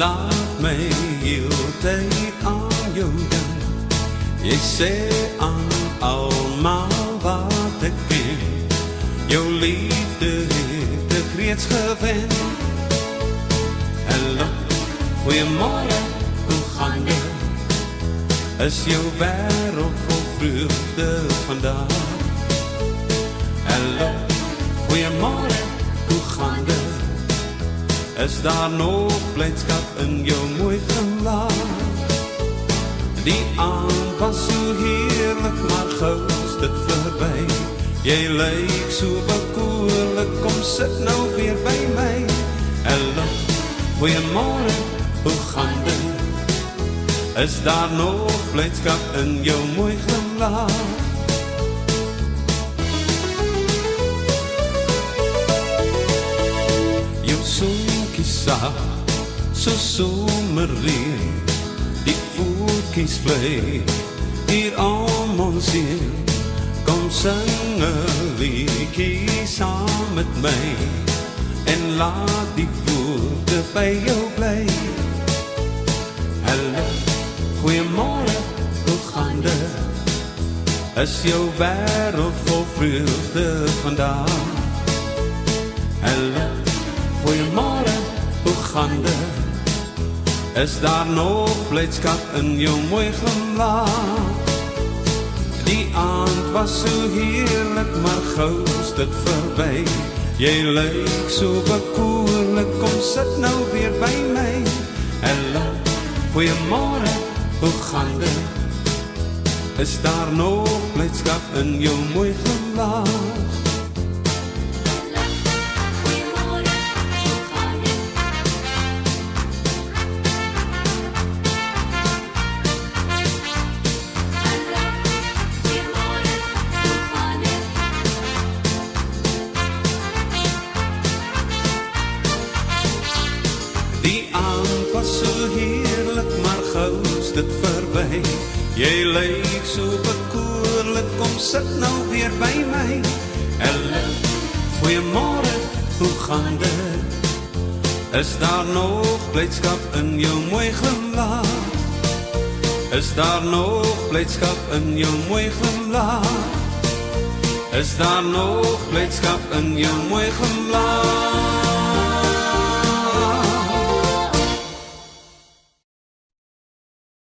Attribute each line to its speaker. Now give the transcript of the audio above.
Speaker 1: laat my heeltyd aan jou dink. Jy sê aan almal wat ek ken, jou liefde het ek reeds gewen. Hallo, goeiemôre, hoe gaan dit? Is jou wêreld vol vreugde vandag? Hallo, goeiemôre, hoe gaan dit? Is daar nog blydskap in jou mooi gelaat? Die aand was so heerlik, maar gou is dit verby. Jy lyk so bekoorlik, kom sit nou weer by my. Hallo, goeiemôre, hoe gaan dit? Is daar nog blydskap in jou mooi gelaat? Sag, so somerreën, die voeltjies vlieg hier om ons heen. Kom sing 'n liedjie saam met my en laat die woorde by jou bly. Hallo, goeiemôre, hoe gaan dit? Is jou wêreld vol vreugde vandag? Hallo, goeiemôre, hoe gaan dit? Is daar nog blydskap in jou mooi gelaat? Die aand was so heerlik, maar gou is dit verby. Jy lyk so bekoorlik, kom sit nou weer by my. Hallo, goeiemôre, hoe gaan dit? Is daar nog blydskap in jou mooi gelaat? Die aand was so heerlik, maar gou is dit verby. Jy lyk so bekoorlik, kom sit nou weer by my. Hallo, goeiemôre, hoe gaan dit? Is daar nog blydskap in jou mooi gelaat? Is daar nog blydskap in jou mooi gelaat? Is daar nog blydskap in jou mooi gelaat?